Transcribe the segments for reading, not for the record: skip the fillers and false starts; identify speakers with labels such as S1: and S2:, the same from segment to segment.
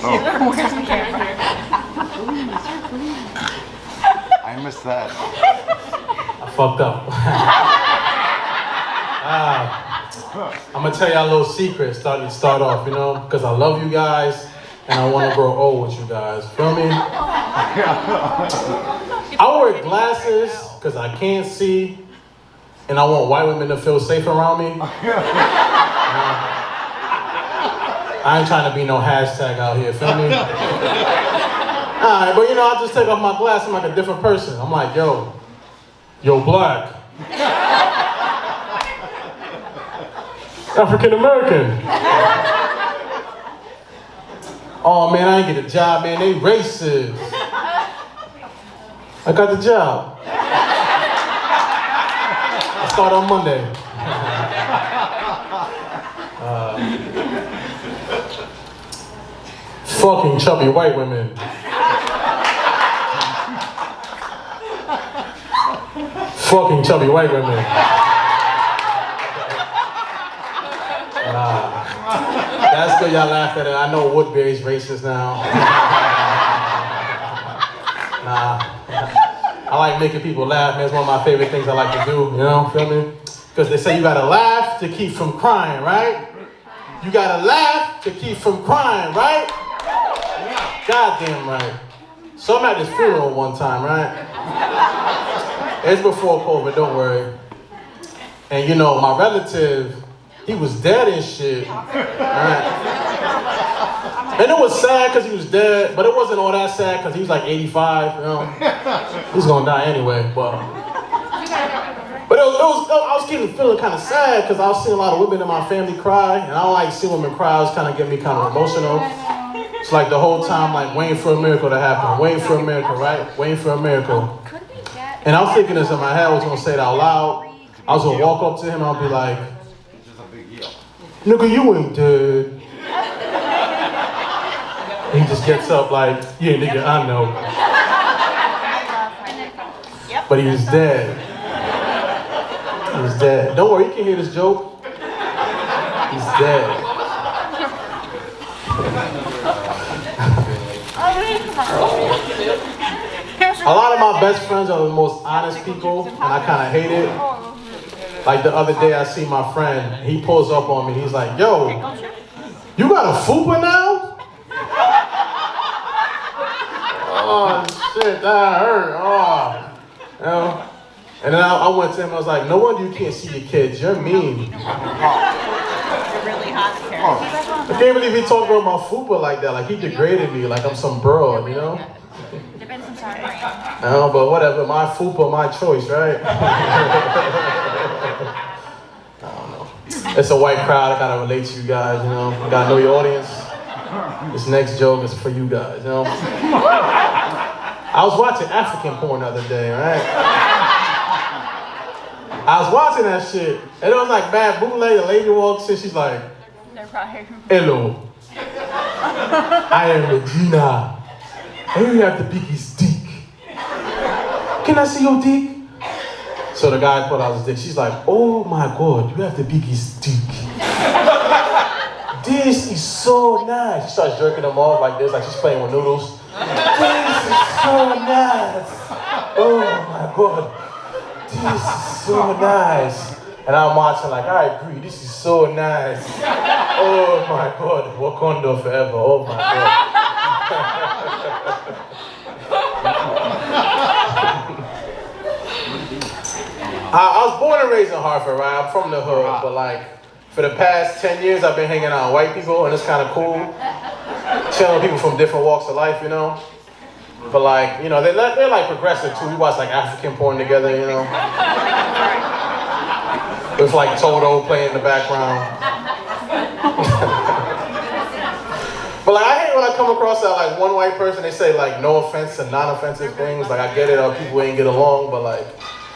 S1: Where's the camera?
S2: I missed that.
S3: I fucked up. I'm gonna tell y'all a little secret starting to start off, you know, because I love you guys and I want to grow old with you guys. Feel me? I wear glasses because I can't see and I want white women to feel safe around me. I ain't trying to be no hashtag out here, feel me? Alright, but you know, I just take off my glasses, I'm like a different person. I'm like, yo, black. African American. Oh man, I ain't get a job, man, they racist. I got the job. I start on Monday. Fucking chubby white women. Fucking chubby white women. That's good y'all laughed at it. I know Woodbury's racist now. I like making people laugh, man. It's one of my favorite things I like to do, you know, feel me? Because they say you gotta laugh to keep from crying, right? You gotta laugh to keep from crying, right? Goddamn right. So I'm at this funeral one time, right? It's before COVID, don't worry. And you know, my relative, he was dead and shit, right? And it was sad because he was dead, but it wasn't all that sad because he was like 85, you know? He's gonna die anyway, but I was feeling kind of sad because I was seeing a lot of women in my family cry, and I don't like seeing women cry. It was kind of getting me kind of emotional. It's like the whole time, like waiting for a miracle to happen, waiting for a miracle, right? Waiting for a miracle. And I was thinking this in my head. I was gonna say it out loud. I was gonna walk up to him. I'll be like, "Nigga, you ain't dead." And he just gets up like, "Yeah, nigga, I know." But he was dead. He was dead. Don't worry, you can hear this joke. He's dead. A lot of my best friends are the most honest people, and I kind of hate it. Like the other day, I see my friend. He pulls up on me. He's like, "Yo, you got a fupa now?" Oh shit, that hurt. Oh, you know. And then I went to him. I was like, "No wonder you can't see your kids. You're mean."
S1: You're really hot,
S3: I can't believe he talked about my fupa like that. Like he degraded me, like I'm some broad, you know? No, but whatever. My fupa, my choice, right? I don't know. It's a white crowd. I gotta relate to you guys, you know? You gotta know your audience. This next joke is for you guys, you know? I was watching African porn the other day, right? I was watching that shit, and it was like bad bootleg. The lady walks in, she's like, "Hello, I am Regina, and you have the biggest dick. Can I see your dick?" So the guy put out his dick. She's like, "Oh my God, you have the biggest dick. This is so nice." She starts jerking him off like this, like she's playing with noodles. "This is so nice. Oh my God. This is so nice." And I'm watching like, I agree, this is so nice. Oh my God, Wakanda forever, oh my God. I was born and raised in Hartford, right? I'm from the hood, but like, for the past 10 years, I've been hanging out with white people, and it's kind of cool. Chilling with people from different walks of life, you know? But like, you know, they're like progressive too. We watch like African porn together, you know? With like Toto playing in the background. But like, I hate when I come across that like one white person, they say like no offense to non-offensive things. Like I get it, people ain't get along, but like,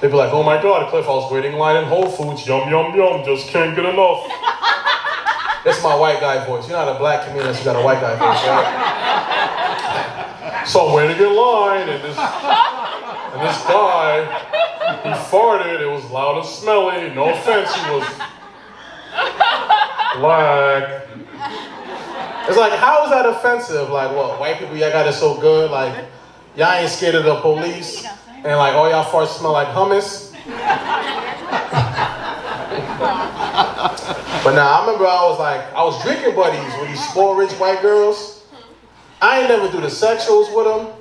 S3: they be like, "Oh my God, Cliff, I was waiting in line in Whole Foods, yum, yum, yum, just can't get enough." That's my white guy voice. You know how the black community got a white guy voice, right? So I'm waiting in line, and this guy, he farted. It was loud and smelly. No offense, he was black. It's like, how is that offensive? Like, what, white people, y'all got it so good? Like, y'all ain't scared of the police? And like, all y'all farts smell like hummus? But now, I remember I was drinking buddies with these small, rich white girls. I ain't never do the sexuals with them.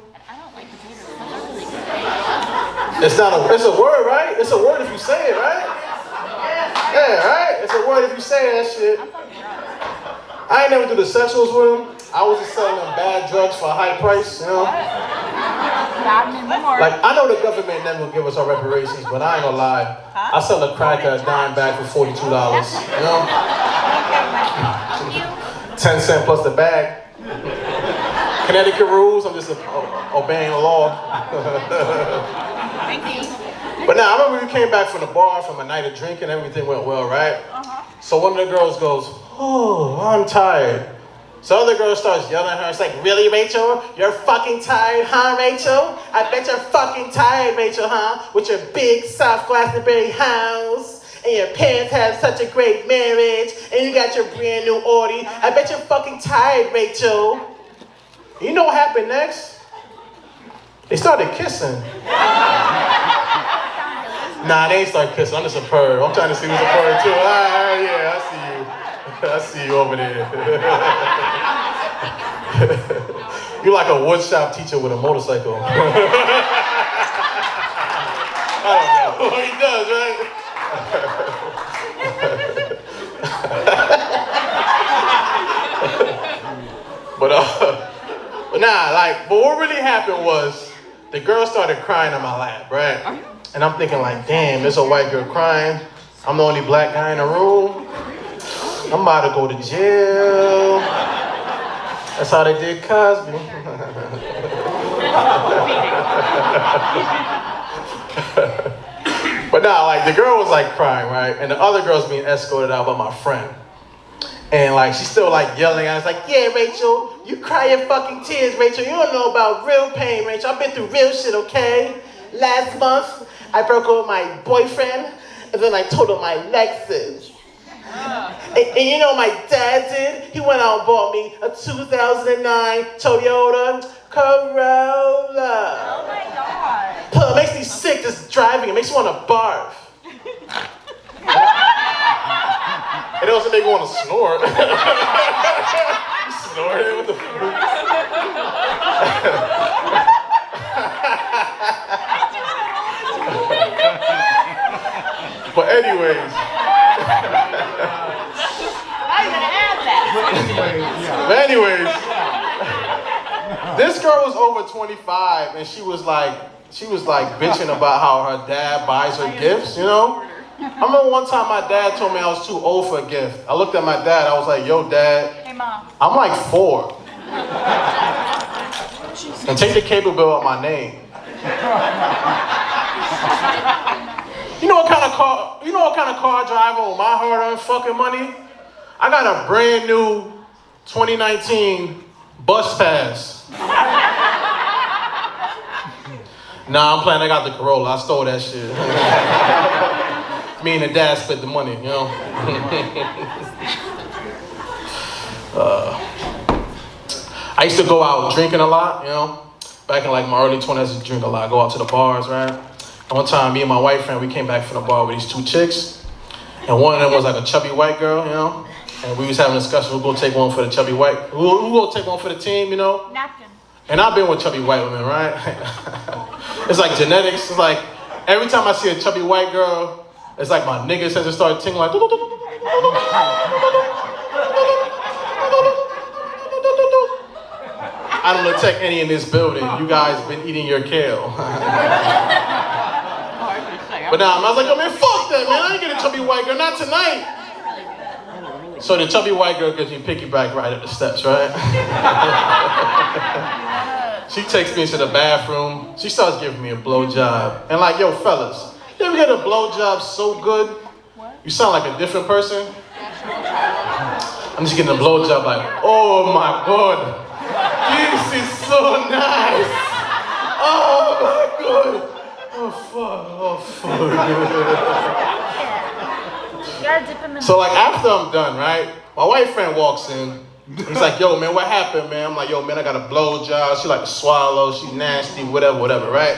S3: It's a word, right? It's a word if you say it, right? Yeah, right? It's a word if you say that shit. I ain't never do the sexuals with them. I was just selling them bad drugs for a high price, you know? Like, I know the government never will give us our reparations, but I ain't gonna lie. I sell a crack at a dime bag for $42, you know? 10 cents plus the bag. Connecticut rules, I'm just obeying the law. But now, I remember we came back from the bar from a night of drinking, everything went well, right? So one of the girls goes, oh, I'm tired. So other girl starts yelling at her. It's like, really, Rachel? You're fucking tired, huh, Rachel? I bet you're fucking tired, Rachel, huh? With your big, soft Glastonbury house, and your parents have such a great marriage, and you got your brand new Audi. I bet you're fucking tired, Rachel. You know what happened next? They started kissing. Nah, they ain't start kissing. I'm just a perv. I'm trying to see who's a perv too. Yeah, I see you. I see you over there. You're like a woodshop teacher with a motorcycle. I don't know. He does, right? But what really happened was the girl started crying in my lap, right? And I'm thinking like, damn, there's a white girl crying. I'm the only black guy in the room. I'm about to go to jail. That's how they did Cosby. But now, like, the girl was like crying, right? And the other girl's being escorted out by my friend. And like, she's still like yelling at us like, yeah, Rachel, you cry your fucking tears, Rachel. You don't know about real pain, Rachel. I've been through real shit, okay? Last month, I broke up with my boyfriend, and then I told him my Lexus. And you know what my dad did? He went out and bought me a 2009 Toyota Corolla.
S1: Oh my God.
S3: It makes me sick just driving. It makes me want to barf. It also make me want to snort. Snorting? What the fuck? But anyways.
S1: I'm gonna add that.
S3: But anyways, this girl was over 25 and she was like bitching about how her dad buys her gifts, you know? I remember one time my dad told me I was too old for a gift. I looked at my dad, I was like, yo, Dad,
S1: Hey, Mom.
S3: I'm like 4. And take the cable bill out my name. You know what kind of car I drive on my hard-earned fucking money? I got a brand new 2019 bus pass. Nah, I'm playing. I got the Corolla. I stole that shit. Me and the dad split the money, you know? I used to go out drinking a lot, you know? Back in like my early 20s, I used to drink a lot, go out to the bars, right? And one time, me and my white friend, we came back from the bar with these 2 chicks. And one of them was like a chubby white girl, you know? And we was having a discussion, we're gonna take one for the chubby white, we're gonna take one for the team, you know?
S1: Napkin.
S3: And I've been with chubby white women, right? It's like genetics. It's like every time I see a chubby white girl, it's like my nigga says it start tingling like. I don't detect any in this building. You guys been eating your kale. But now I was like, oh man, fuck that, man. I ain't getting a chubby white girl, not tonight. So the chubby white girl gives me piggyback right at the steps, right? She takes me into the bathroom. She starts giving me a blowjob. And like, yo, fellas, you ever get a blowjob so good, you sound like a different person? I'm just getting a blowjob like, oh my God, this is so nice. Oh my God. Oh fuck.
S1: You gotta dip him in.
S3: So like after I'm done, right? My white friend walks in He's like, yo, man, what happened, man? I'm like, yo, man, I got a blowjob. She like to swallow. She's nasty, whatever, right?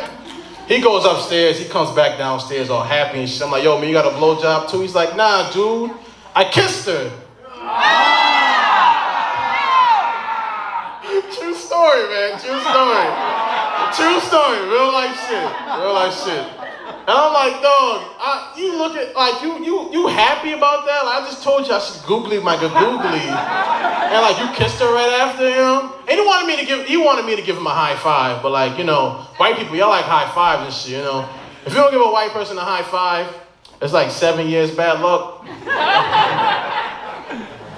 S3: He goes upstairs. He comes back downstairs all happy and shit. I'm like, yo, man, you got a blowjob too? He's like, nah, dude. I kissed her. True story, man. True story. True story. Real life shit. And I'm like, dog, you look at, like, you happy about that? Like, I just told you I should googly my googly. And like, you kissed her right after him? And he wanted me to give him a high five, but like, you know, white people, y'all like high fives and shit, you know. If you don't give a white person a high five, it's like 7 years bad luck.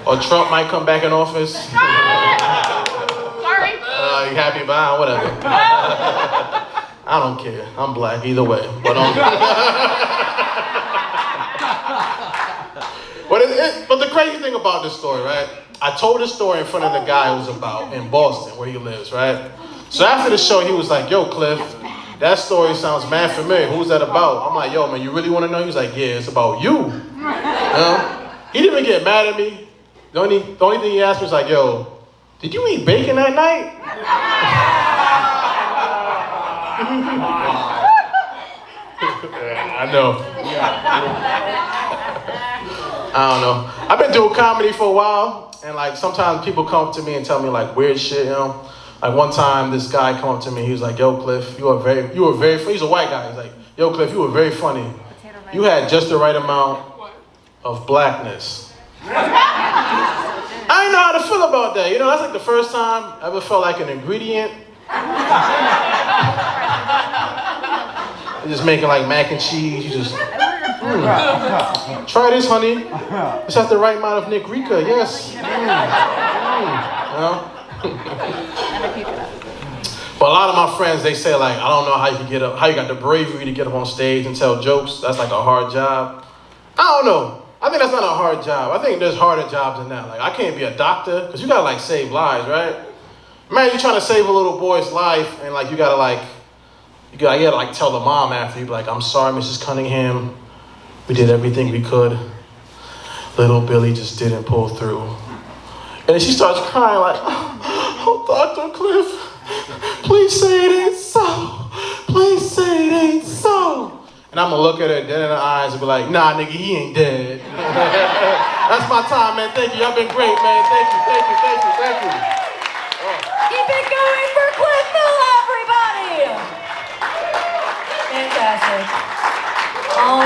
S3: Or Trump might come back in office.
S1: Sorry.
S3: You happy about whatever. I don't care. I'm black either way. But but the crazy thing about this story, right? I told this story in front of the guy who's about in Boston, where he lives, right? So after the show, he was like, yo, Cliff, that story sounds mad familiar. Who's that about? I'm like, yo, man, you really want to know? He's like, yeah, it's about you. You know? He didn't even get mad at me. The only thing he asked me was like, yo, did you eat bacon that night? I know. I don't know. I've been doing comedy for a while, and like sometimes people come up to me and tell me like weird shit, you know. Like one time, this guy come up to me. He was like, "Yo, Cliff, you were very funny." He's a white guy. He's like, "Yo, Cliff, you were very funny. You had just the right amount of blackness." I didn't know how to feel about that. You know, that's like the first time I ever felt like an ingredient. You're just making like mac and cheese. You just, try this, honey. This has the right amount of Nick Rica. Yes. You know? But a lot of my friends, they say like, I don't know how you got the bravery to get up on stage and tell jokes. That's like a hard job. I don't know. I think that's not a hard job. I think there's harder jobs than that. Like, I can't be a doctor, because you gotta like save lives, right? Man, you're trying to save a little boy's life, and like you gotta like tell the mom after, you be like, I'm sorry, Mrs. Cunningham. We did everything we could. Little Billy just didn't pull through. And then she starts crying like, oh, Dr. Cliff, please say it ain't so. Please say it ain't so. And I'm gonna look at her dead in the eyes and be like, nah, nigga, he ain't dead. That's my time, man. Thank you. Y'all been great, man. Thank you.
S4: Keep it going for Cliff Mula, everybody. Fantastic. All